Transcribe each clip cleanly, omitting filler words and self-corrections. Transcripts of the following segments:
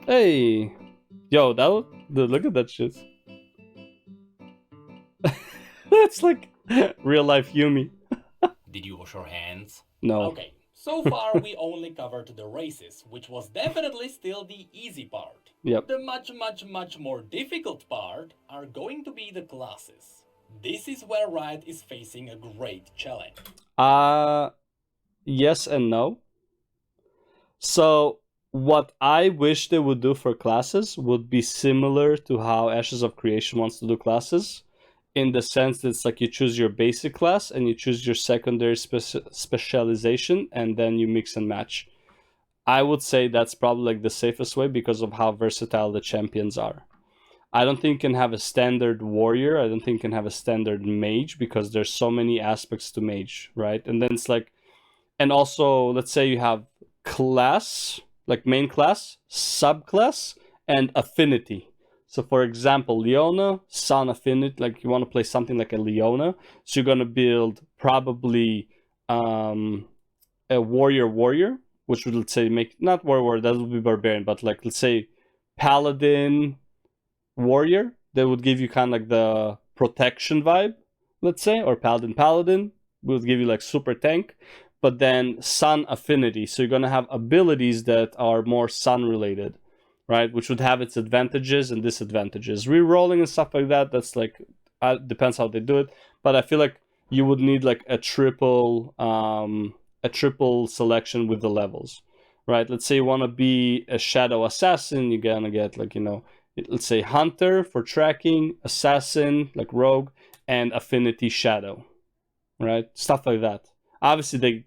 Hey, yo, look at that shit. That's like real life Yumi. Did you wash your hands? No. Okay, so far we only covered the races, which was definitely still the easy part. Yep. The much more difficult part are going to be the classes. This is where Riot is facing a great challenge. Yes and no. So what I wish they would do for classes would be similar to how Ashes of Creation wants to do classes, in the sense that it's like you choose your basic class and you choose your secondary specialization, and then you mix and match. I would say that's probably like the safest way because of how versatile the champions are. I don't think you can have a standard warrior. I don't think you can have a standard mage because there's so many aspects to mage, right? And then it's like, and also let's say you have class, like main class, subclass, and affinity. So for example, Leona, Sun affinity, like you want to play something like a Leona, so you're gonna build probably a warrior, which would, let's say, make not warrior, that would be barbarian, but like let's say paladin warrior, that would give you kind of like the protection vibe, let's say, or paladin will give you like super tank. But then sun affinity, so you're gonna have abilities that are more sun related, right? Which would have its advantages and disadvantages. Rerolling and stuff like that, that's like depends how they do it. But I feel like you would need like a triple selection with the levels, right? Let's say you want to be a shadow assassin, you're gonna get like, you know, let's say hunter for tracking, assassin like rogue, and affinity shadow, right? Stuff like that. Obviously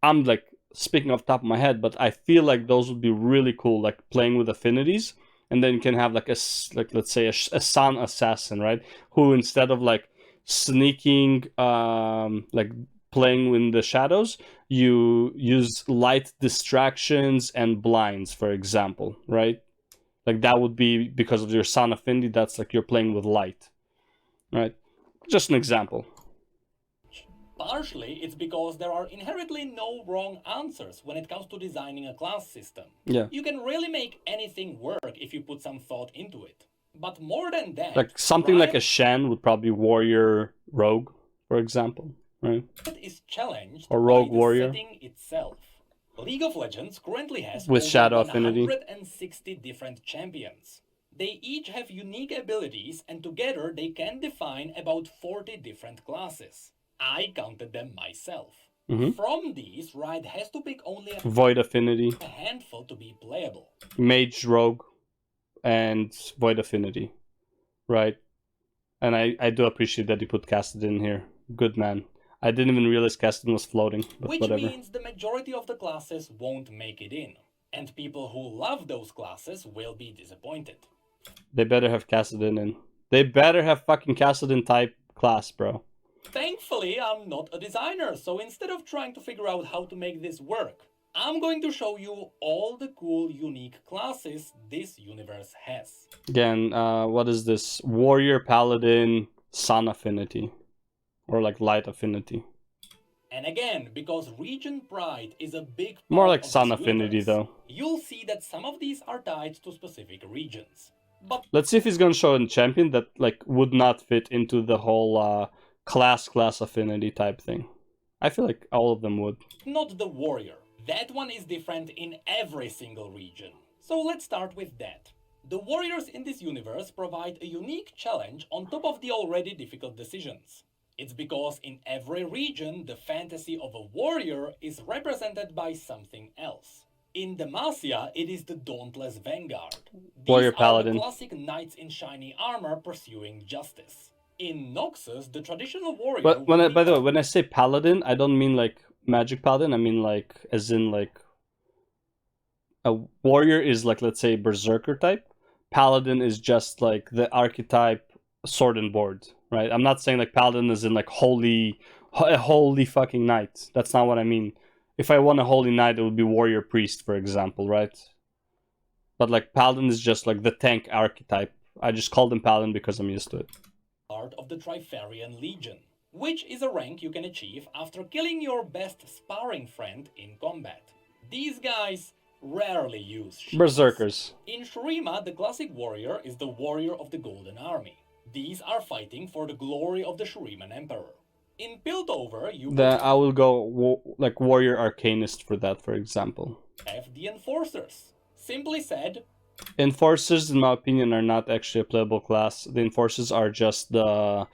I'm like speaking off the top of my head, but I feel like those would be really cool, like playing with affinities. And then you can have like let's say a sun assassin, right? Who instead of like sneaking, like playing in the shadows, you use light distractions and blinds, for example, right? Like that would be because of your sun affinity. That's like you're playing with light, right? Just an example. Partially, it's because there are inherently no wrong answers when it comes to designing a class system. Yeah. You can really make anything work if you put some thought into it. But more than that, like something like a Shen would probably warrior rogue, for example, right? Is challenged or rogue by the warrior setting itself. League of Legends currently has with over shadow affinity. 160 different champions. They each have unique abilities, and together they can define about 40 different classes. I counted them myself. From these, Riot has to pick only Void affinity, a handful to be playable. mage rogue, and void affinity, right? And I do appreciate that you put Casted in here. Good man. I didn't even realize Casted was floating, but Which whatever. means the majority of the classes won't make it in, and people who love those classes will be disappointed. They better have Casted in. They better have fucking Casted in type class, bro. Thankfully, I'm not a designer, so instead of trying to figure out how to make this work, I'm going to show you all the cool, unique classes this universe has. Again, what is this? Warrior, Paladin, Sun affinity. Or like light affinity. And again, because region pride is a big part more like of Sun this affinity universe, though. You'll see that some of these are tied to specific regions. But let's see if he's gonna show a champion that like would not fit into the whole class affinity type thing. I feel like all of them would. Not the warrior. That one is different in every single region. So let's start with that. The warriors in this universe provide a unique challenge on top of the already difficult decisions. It's because in every region, the fantasy of a warrior is represented by something else. In Demacia, it is the Dauntless Vanguard. These Warrior are Paladin. the classic knights in shiny armor pursuing justice. In Noxus, the traditional warrior. But by the way, when I say paladin, I don't mean like magic paladin. I mean like as in like a warrior is like, let's say, berserker type. Paladin is just like the archetype sword and board, right? I'm not saying like paladin is in like a holy fucking knight. That's not what I mean. If I want a holy knight, it would be warrior priest, for example, right? But like paladin is just like the tank archetype. I just called him paladin because I'm used to it. Part of the Trifarian Legion, which is a rank you can achieve after killing your best sparring friend in combat. These guys rarely use shields. Berserkers. In Shurima, the classic warrior is the warrior of the Golden Army. These are fighting for the glory of the Shuriman Emperor. In Piltover, you I will go like warrior arcanist for that, for example. have the enforcers. Simply said, enforcers, in my opinion, are not actually a playable class. The enforcers are just the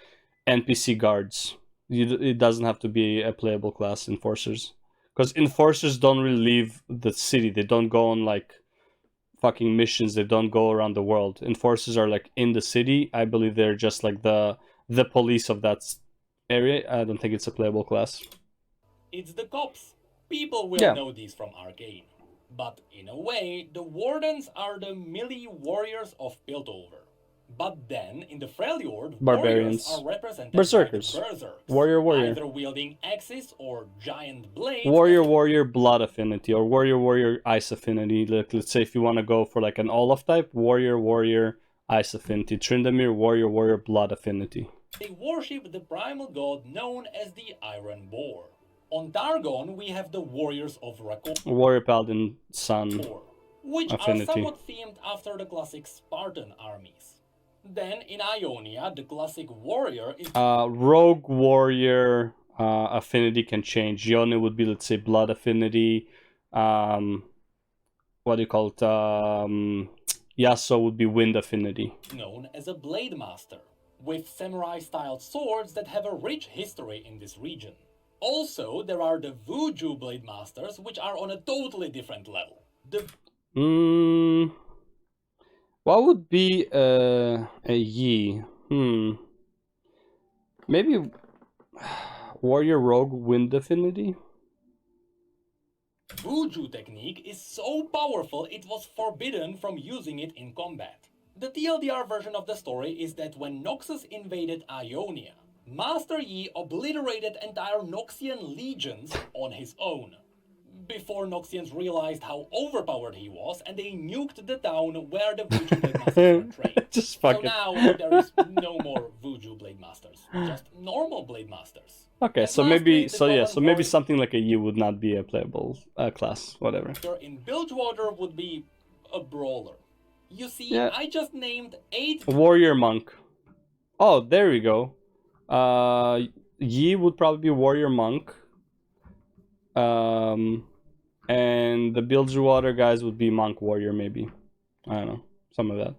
NPC guards. It doesn't have to be a playable class, enforcers. Because enforcers don't really leave the city. They don't go on like fucking missions. They don't go around the world. Enforcers are like in the city. I believe they're just like the police of that area. I don't think it's a playable class. It's the cops. People will know these from Arcane. But in a way, the Wardens are the melee warriors of Piltover. But then, in the Freljord, barbarians warriors are represented berserkers. by the berserks, Warrior. either wielding axes or giant blades. Warrior blood affinity, or warrior ice affinity. Like, let's say if you want to go for like an Olaf type, warrior ice affinity. Tryndamere, warrior blood affinity. They worship the primal god known as the Iron Boar. On Targon, we have the Warriors of Rakor, Warrior Paladin Sun which affinity. are somewhat themed after the classic Spartan armies. Then in Ionia, the classic warrior is Rogue warrior affinity can change. Ionia would be, let's say, blood affinity. What do you call it? Yasuo would be wind affinity. known as a Blade Master, with samurai-styled swords that have a rich history in this region. Also, there are the Vuju Blade Masters, which are on a totally different level. What would be a Yi? Maybe warrior rogue wind affinity? Vuju technique is so powerful it was forbidden from using it in combat. The TLDR version of the story is that when Noxus invaded Ionia, Master Yi obliterated entire Noxian legions on his own, before Noxians realized how overpowered he was and they nuked the town where the Vuju Blade Masters were trained. Just fuck so it. now there is no more Vuju Blade Masters, just normal Blade Masters. Okay, At so last, maybe, the so maybe something like a Yi would not be a playable class, whatever. In Bilgewater would be a brawler. You see, I just named 8 warrior monk. Oh, there we go. Yi would probably be warrior monk. And the Bilgewater guys would be monk warrior, maybe. I don't know, some of that.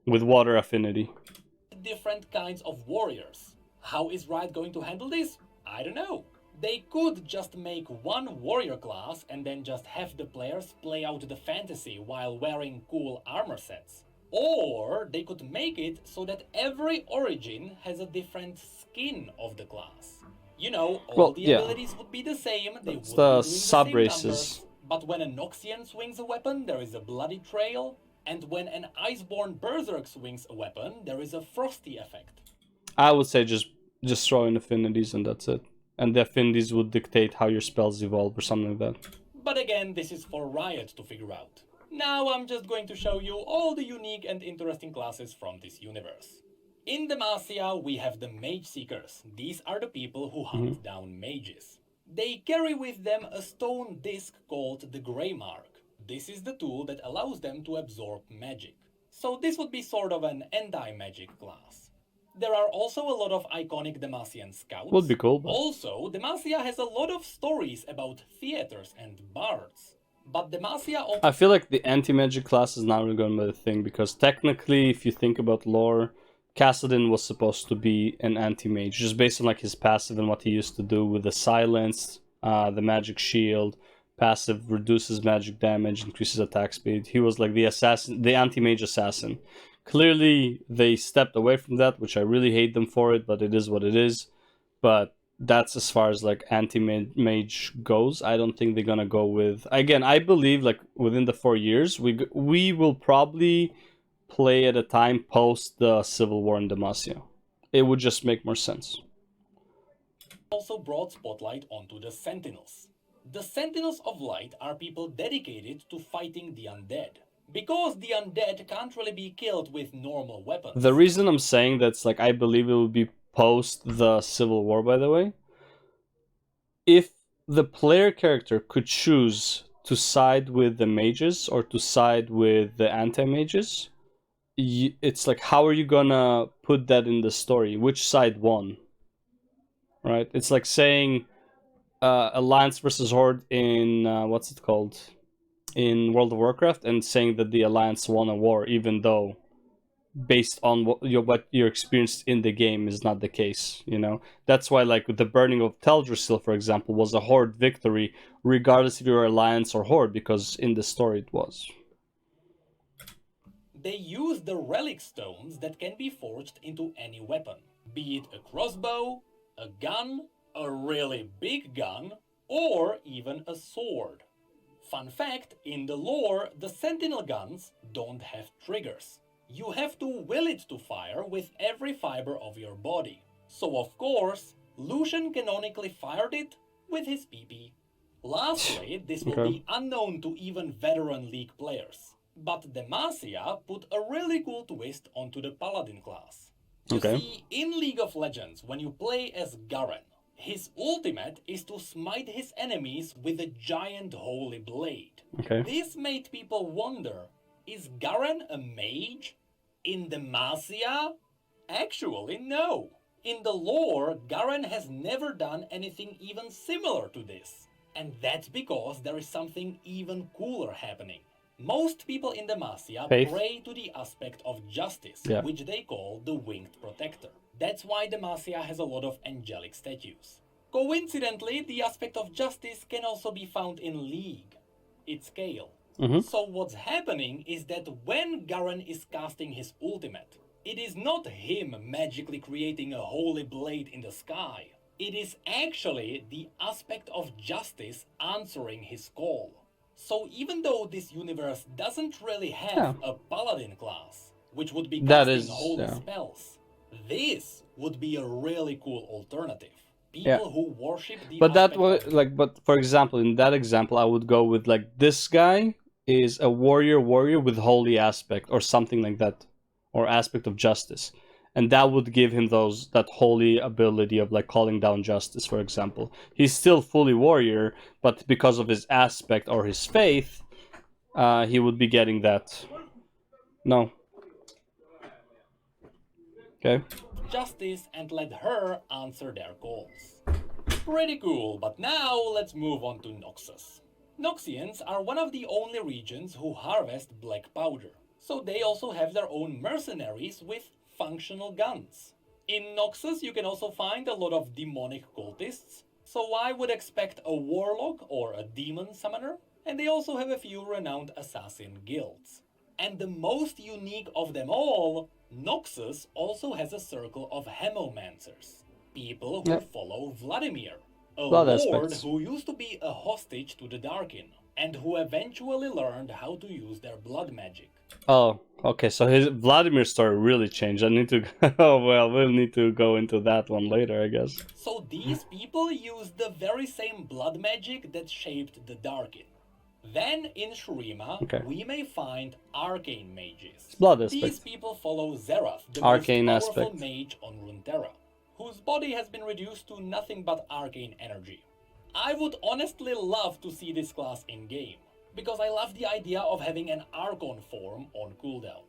With water affinity. different kinds of warriors. How is Riot going to handle this? I don't know. They could just make one warrior class and then just have the players play out the fantasy while wearing cool armor sets. Or they could make it so that every origin has a different skin of the class. You know, all the abilities would be the same, they would be doing the same numbers, but when a Noxian swings a weapon, there is a bloody trail, and when an Iceborne Berserk swings a weapon, there is a frosty effect. I would say just throw in affinities and that's it. And the affinities would dictate how your spells evolve or something like that. But again, this is for Riot to figure out. Now I'm just going to show you all the unique and interesting classes from this universe. In Demacia, we have the Mage Seekers. These are the people who hunt down mages. They carry with them a stone disc called the Grey Mark. This is the tool that allows them to absorb magic. So this would be sort of an anti-magic class. There are also a lot of iconic Demacian scouts. Would be cool. But... Also, Demacia has a lot of stories about theaters and bards. But Demacia also... I feel like the anti-magic class is not really going to be the thing, because technically, if you think about lore, Kassadin was supposed to be an anti-mage, just based on like his passive and what he used to do with the silence, the magic shield. Passive reduces magic damage, increases attack speed. He was like the assassin, the anti-mage assassin. Clearly, they stepped away from that, which I really hate them for it, but it is what it is. But that's as far as like anti-mage goes. I don't think they're gonna go with... Again, I believe like within the 4 years, we will probably play at a time post the Civil War in Demacia. It would just make more sense. Also brought spotlight onto the Sentinels. The Sentinels of Light are people dedicated to fighting the undead. Because the undead can't really be killed with normal weapons. The reason I'm saying that's like, I believe it will be post the Civil War, by the way. If the player character could choose to side with the mages or to side with the anti-mages, it's like, how are you gonna put that in the story? Which side won? Right? It's like saying Alliance versus Horde in what's it called? In World of Warcraft, and saying that the Alliance won a war, even though based on what your experience in the game is not the case, you know? That's why, like, the burning of Teldrassil, for example, was a Horde victory, regardless if you're Alliance or Horde, because in the story it was. They use the relic stones that can be forged into any weapon, be it a crossbow, a gun, a really big gun, or even a sword. Fun fact, in the lore, the Sentinel guns don't have triggers. You have to will it to fire with every fiber of your body. So of course, Lucian canonically fired it with his PP. Lastly, this will be unknown to even veteran League players. But Demacia put a really cool twist onto the Paladin class. You see, in League of Legends, when you play as Garen, his ultimate is to smite his enemies with a giant holy blade. This made people wonder, is Garen a mage? In Demacia? Actually, no. In the lore, Garen has never done anything even similar to this. And that's because there is something even cooler happening. Most people in Demacia pray to the aspect of justice, which they call the Winged Protector. That's why Demacia has a lot of angelic statues. Coincidentally, the aspect of justice can also be found in League. It's Scale. So what's happening is that when Garen is casting his ultimate, it is not him magically creating a holy blade in the sky. It is actually the aspect of justice answering his call. So even though this universe doesn't really have a paladin class, which would be casting holy spells, this would be a really cool alternative. People who worship the but for example, in that example, I would go with, like, this guy is a warrior with holy aspect or something like that, or aspect of justice. And that would give him that holy ability of, like, calling down justice, for example. He's still fully warrior, but because of his aspect or his faith, he would be getting that. No. Okay. Justice and let her answer their calls. Pretty cool, but now let's move on to Noxus. Noxians are one of the only regions who harvest black powder, so they also have their own mercenaries with functional guns. In Noxus you can also find a lot of demonic cultists, so I would expect a warlock or a demon summoner, and they also have a few renowned assassin guilds. And the most unique of them all, Noxus also has a circle of hemomancers, people who follow Vladimir, a lord who used to be a hostage to the Darkin, and who eventually learned how to use their blood magic. Oh, okay, so his Vladimir story really changed. I need to... oh, well, we'll need to go into that one later, I guess. So these people used the very same blood magic that shaped the Darkin. Then in Shurima, we may find arcane mages. These people follow Zerath, the most powerful mage on Runeterra, whose body has been reduced to nothing but arcane energy. I would honestly love to see this class in-game, because I love the idea of having an Archon form on cooldown.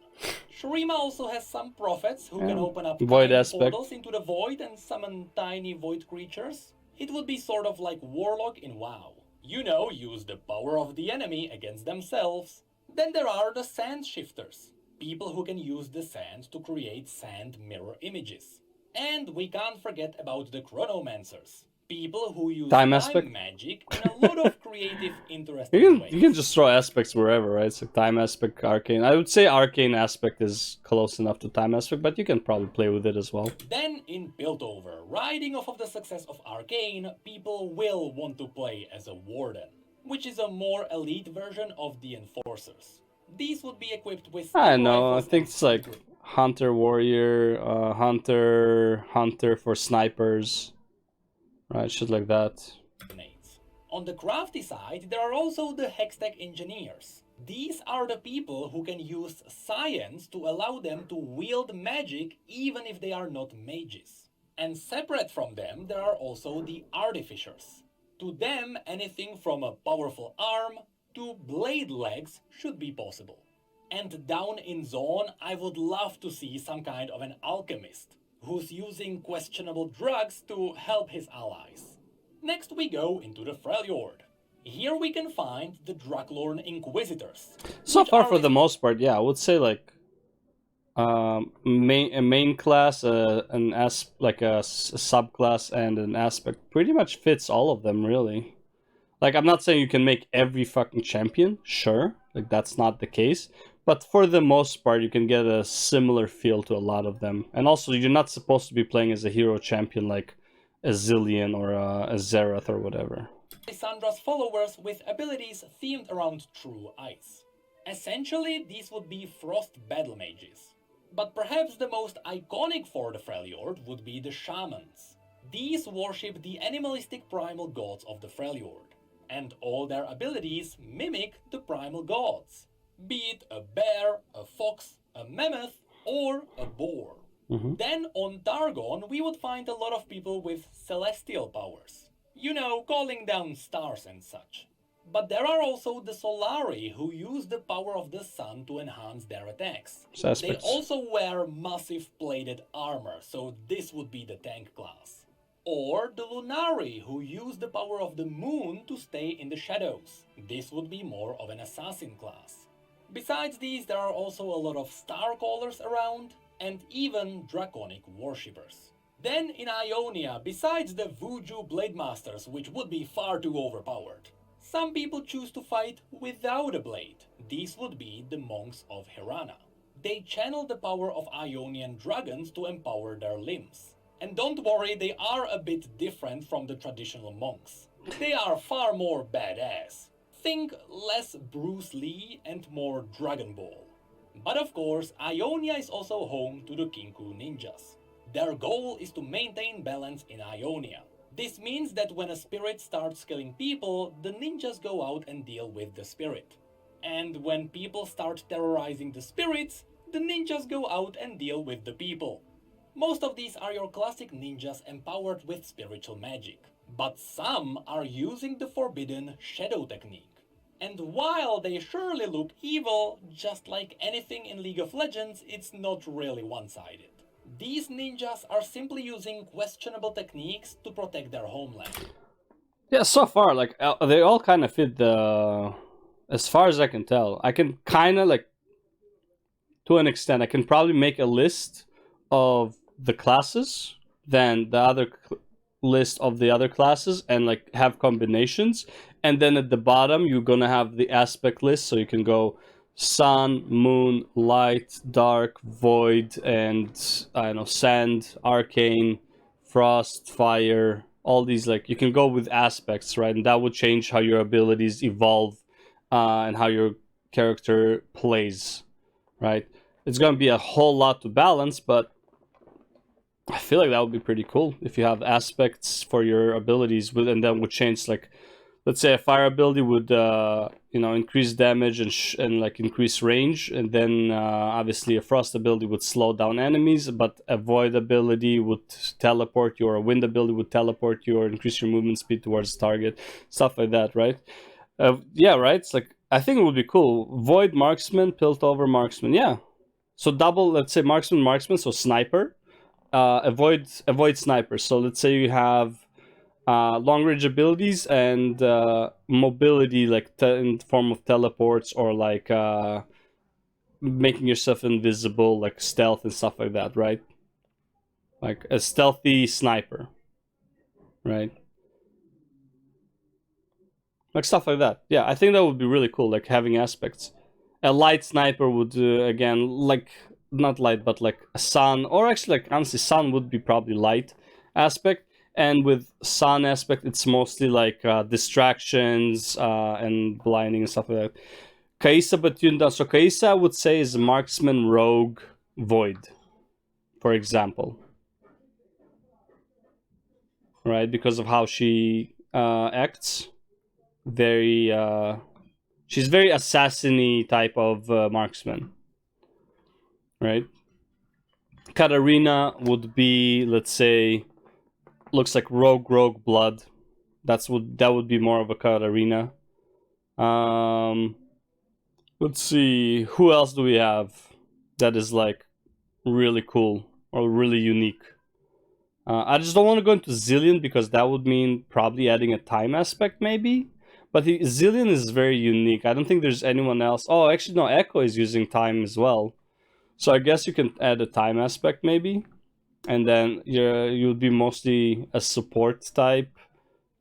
Shurima also has some prophets who can open up portals into the void and summon tiny void creatures. It would be sort of like Warlock in WoW. You know, use the power of the enemy against themselves. Then there are the Sand Shifters, people who can use the sand to create sand mirror images. And we can't forget about the Chronomancers, people who use time magic in a lot of creative, interesting ways. You can just throw aspects wherever, right? It's like time aspect, arcane. I would say arcane aspect is close enough to time aspect, but you can probably play with it as well. Then in Piltover, riding off of the success of arcane, people will want to play as a warden, which is a more elite version of the enforcers. These would be equipped with... I know, I think it's like hunter, warrior, hunter for snipers. Right, shit like that. On the crafty side, there are also the Hextech engineers. These are the people who can use science to allow them to wield magic even if they are not mages. And separate from them, there are also the artificers. To them, anything from a powerful arm, to blade legs should be possible. And down in Zone, I would love to see some kind of an alchemist who's using questionable drugs to help his allies. Next we go into the Freljord. Here we can find the Draklorn Inquisitors. So far, for the most part, yeah, I would say like a main class, like a subclass, and an aspect pretty much fits all of them, really. Like, I'm not saying you can make every fucking champion, sure, like that's not the case, but for the most part, you can get a similar feel to a lot of them. And also, you're not supposed to be playing as a hero champion like a Zillion or a Zerath or whatever. Lyssandra's followers with abilities themed around true ice. Essentially, these would be frost battle mages. But perhaps the most iconic for the Freljord would be the shamans. These worship the animalistic primal gods of the Freljord, and all their abilities mimic the primal gods, be it a bear, a fox, a mammoth, or a boar. Then on Targon we would find a lot of people with celestial powers. You know, calling down stars and such. But there are also the Solari who use the power of the sun to enhance their attacks. They also wear massive plated armor, so this would be the tank class. Or the Lunari who use the power of the moon to stay in the shadows. This would be more of an assassin class. Besides these, there are also a lot of star callers around, and even draconic worshippers. Then in Ionia, besides the Vuju Blade Masters, which would be far too overpowered, some people choose to fight without a blade. These would be the monks of Hirana. They channel the power of Ionian dragons to empower their limbs. And don't worry, they are a bit different from the traditional monks. They are far more badass. Think less Bruce Lee and more Dragon Ball. But of course, Ionia is also home to the Kinku ninjas. Their goal is to maintain balance in Ionia. This means that when a spirit starts killing people, the ninjas go out and deal with the spirit. And when people start terrorizing the spirits, the ninjas go out and deal with the people. Most of these are your classic ninjas empowered with spiritual magic. But some are using the forbidden shadow technique. And while they surely look evil, just like anything in League of Legends, it's not really one-sided. These ninjas are simply using questionable techniques to protect their homeland. Yeah, so far, like, they all kind of fit the... As far as I can tell. I can kind of, like, to an extent, I can probably make a list of the classes, then the other list of the other classes, and, like, have combinations. And then at the bottom, you're gonna have the aspect list, so you can go sun, moon, light, dark, void, and I don't know, sand, arcane, frost, fire, all these, like, you can go with aspects, right? And that would change how your abilities evolve and how your character plays, right? It's gonna be a whole lot to balance, but I feel like that would be pretty cool if you have aspects for your abilities with, and then would change, like, let's say a fire ability would, increase damage and like increase range, and then obviously a frost ability would slow down enemies, but a void ability would teleport you, or a wind ability would teleport you, or increase your movement speed towards the target, stuff like that, right? Yeah, right. It's like, I think it would be cool. Void marksman, Piltover marksman, yeah. So double, let's say marksman, so sniper, avoid sniper. So let's say you have long range abilities and mobility, like in the form of teleports, or like making yourself invisible, like stealth and stuff like that, right? Like a stealthy sniper, right? Like stuff like that. Yeah, I think that would be really cool, like having aspects. A light sniper would, again, like, not light, but like a sun, or actually, like, honestly, sun would be probably light aspect. And with sun aspect, it's mostly like distractions and blinding and stuff like that. Kaisa Batunda. So Kaisa, I would say, is marksman, rogue, void, for example. Right? Because of how she acts. She's very assassin-y type of marksman. Right? Katarina would be, let's say, looks like rogue blood. That would be more of a Katarina. Um, let's see, who else do we have that is like really cool or really unique? I just don't want to go into Zillion because that would mean probably adding a time aspect, maybe. But Zillion is very unique. I don't think there's anyone else. Oh, actually, no, Echo is using time as well. So I guess you can add a time aspect, maybe. And then you'll be mostly a support type,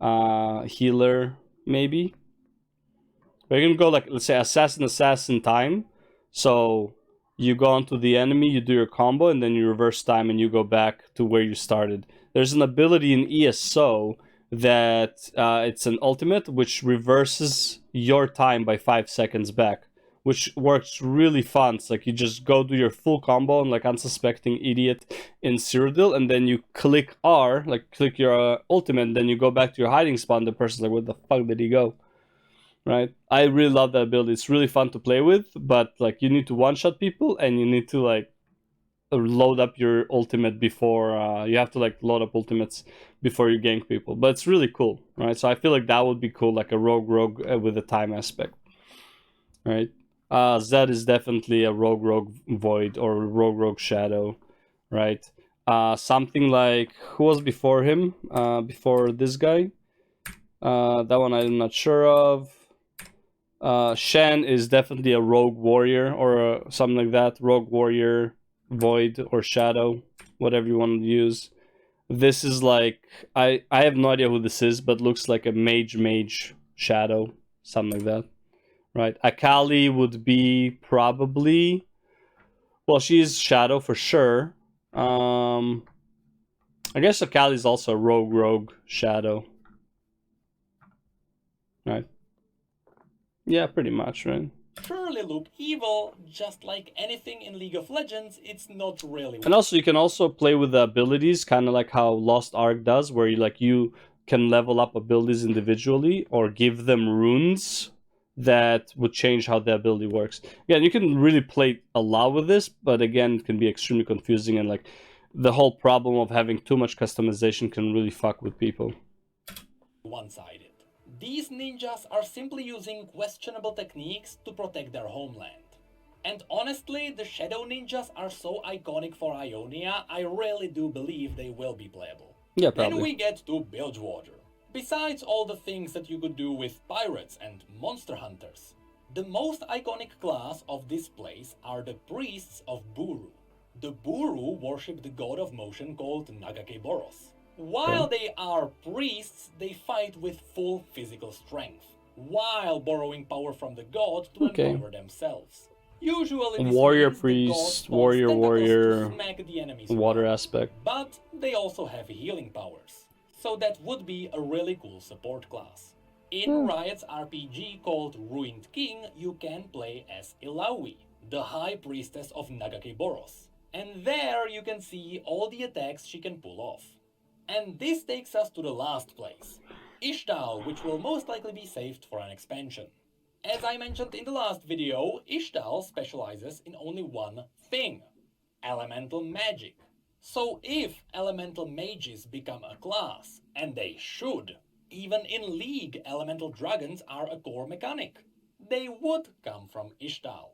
healer, maybe. We're gonna go like, let's say, assassin time. So you go onto the enemy, you do your combo, and then you reverse time and you go back to where you started. There's an ability in ESO that it's an ultimate which reverses your time by 5 seconds back, which works really fun. It's like you just go do your full combo and like unsuspecting idiot in Cyrodiil, and then you click R, like click your ultimate, and then you go back to your hiding spot, and the person's like, where the fuck did he go? Right? I really love that ability. It's really fun to play with, but like you need to one-shot people and you need to like load up your ultimate before you have to like load up ultimates before you gank people. But it's really cool, right? So I feel like that would be cool, like a rogue with a time aspect, right? Zed is definitely a rogue void or rogue shadow, right? Something like, who was before him? Before this guy? That one I'm not sure of. Shen is definitely a rogue warrior or something like that. Rogue warrior, void or shadow, whatever you want to use. This is like, I have no idea who this is, but looks like a mage shadow, something like that, right? Akali would be probably, well, she's shadow for sure. I guess Akali is also a rogue shadow, right? Yeah, pretty much, right? Surely look evil, just like anything in League of Legends, it's not really. And also, you can also play with the abilities, kind of like how Lost Ark does, where you can level up abilities individually or give them runes that would change how the ability works. Again, you can really play a lot with this, but again, it can be extremely confusing, and like the whole problem of having too much customization can really fuck with people. One-sided. These ninjas are simply using questionable techniques to protect their homeland. And honestly, the Shadow Ninjas are so iconic for Ionia, I really do believe they will be playable. Yeah, Then probably. we get to Bilgewater. Besides all the things that you could do with pirates and monster hunters, the most iconic class of this place are the priests of Buru. The Buru worship the god of motion called Nagakeboros. While they are priests, they fight with full physical strength, while borrowing power from the god to empower themselves. Usually this Warrior means priest, the god spawns tentacles warrior, to smack the enemy's water wall. aspect. But they also have healing powers, so that would be a really cool support class. In Riot's RPG called Ruined King, you can play as Ilawi, the High Priestess of Nagakeboros. And there you can see all the attacks she can pull off. And this takes us to the last place, Ixtal, which will most likely be saved for an expansion. As I mentioned in the last video, Ixtal specializes in only one thing: elemental magic. So if elemental mages become a class, and they should, even in League elemental dragons are a core mechanic, they would come from Ixtal.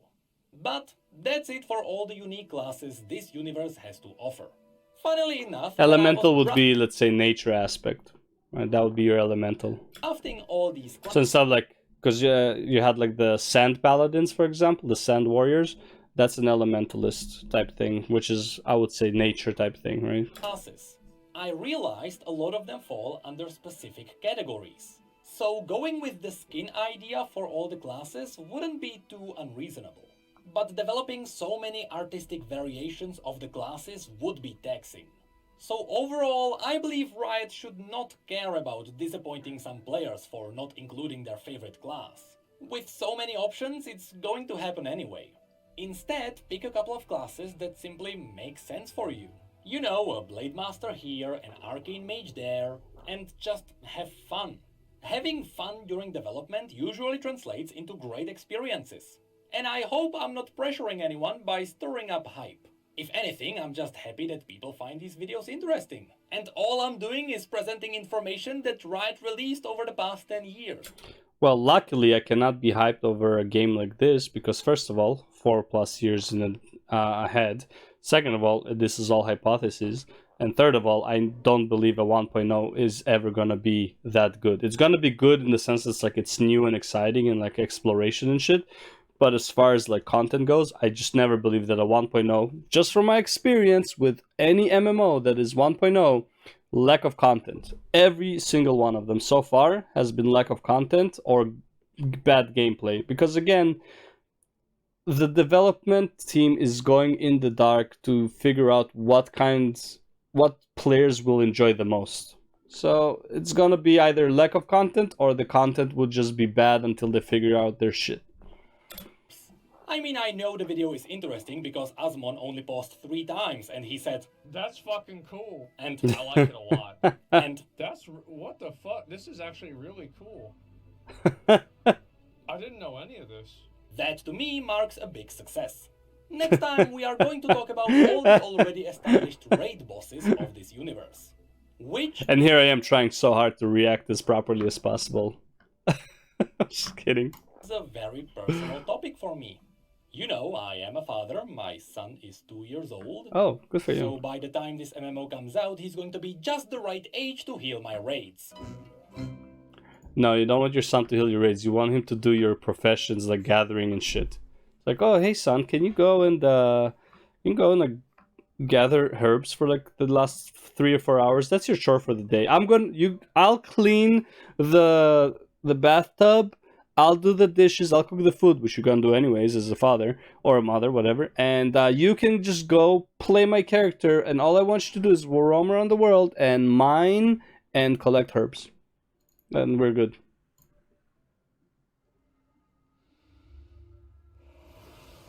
But that's it for all the unique classes this universe has to offer. Funnily enough, Elemental would be, let's say, nature aspect. Right? That would be your elemental. drafting all these classes, So instead of like, because you had like the sand paladins, for example, the sand warriors, that's an elementalist type thing, which is, I would say, nature type thing, right? I realized a lot of them fall under specific categories. So going with the skin idea for all the classes wouldn't be too unreasonable. But developing so many artistic variations of the classes would be taxing. So overall, I believe Riot should not care about disappointing some players for not including their favorite class. With so many options, it's going to happen anyway. Instead, pick a couple of classes that simply make sense for you. You know, a Blade Master here, an Arcane Mage there, and just have fun. Having fun during development usually translates into great experiences. And I hope I'm not pressuring anyone by stirring up hype. If anything, I'm just happy that people find these videos interesting. And all I'm doing is presenting information that Riot released over the past 10 years. Well, luckily, I cannot be hyped over a game like this because, first of all, 4+ years ahead. Second of all, this is all hypothesis. And third of all, I don't believe a 1.0 is ever going to be that good. It's going to be good in the sense it's like it's new and exciting and like exploration and shit. But as far as like content goes, I just never believe that a 1.0, just from my experience with any MMO that is 1.0, lack of content. Every single one of them so far has been lack of content or bad gameplay. Because again, the development team is going in the dark to figure out what players will enjoy the most. So it's gonna be either lack of content or the content will just be bad until they figure out their shit. I mean, I know the video is interesting because Asmon only paused 3 times and he said, "That's fucking cool." And I like it a lot. And That's what the fuck. This is actually really cool. I didn't know any of this. that to me marks a big success. Next time we are going to talk about all the already established raid bosses of this universe. Which... And here I am trying so hard to react as properly as possible. Just kidding. is a very personal topic for me. You know, I am a father, my son is 2 years old. Oh, good for you. So by the time this MMO comes out, he's going to be just the right age to heal my raids. No, you don't want your son to heal your raids. You want him to do your professions like gathering and shit. Like, oh, hey son, can you go and like gather herbs for like the last 3 or 4 hours? That's your chore for the day. I'll clean the bathtub. I'll do the dishes, I'll cook the food, which you're gonna do anyways as a father or a mother, whatever. And you can just go play my character, and all I want you to do is roam around the world and mine and collect herbs. And we're good.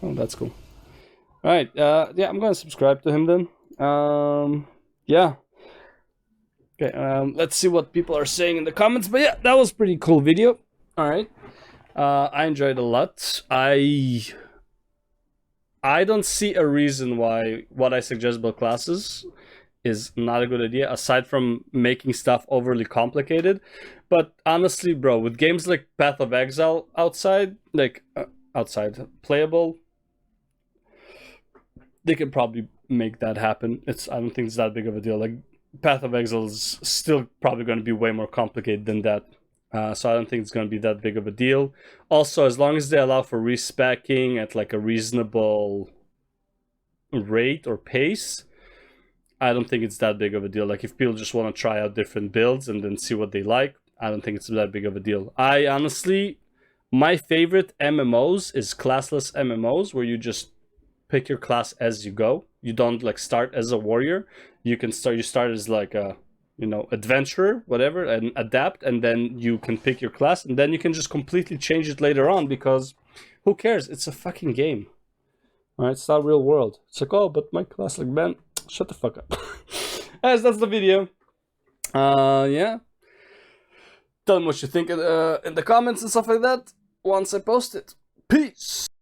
Oh, that's cool. Alright, yeah, I'm gonna subscribe to him then. Yeah. Okay, let's see what people are saying in the comments. But yeah, that was a pretty cool video. Alright. I enjoyed it a lot. I don't see a reason why what I suggest about classes is not a good idea, aside from making stuff overly complicated. But honestly, bro, with games like Path of Exile outside playable, they could probably make that happen. I don't think it's that big of a deal. Like Path of Exile is still probably going to be way more complicated than that. So I don't think it's going to be that big of a deal. Also, as long as they allow for respecking at like a reasonable rate or pace, I don't think it's that big of a deal. Like if people just want to try out different builds and then see what they like, I don't think it's that big of a deal. I honestly, my favorite MMOs is classless MMOs where you just pick your class as you go. You don't like start as a warrior. You start as like a adventurer, whatever, and adapt, and then you can pick your class, and then you can just completely change it later on, because who cares? It's a fucking game. Alright, it's not real world. It's like, oh, but my class, like, man, shut the fuck up. As that's the video. Yeah. Tell me what you think in the comments and stuff like that once I post it. Peace!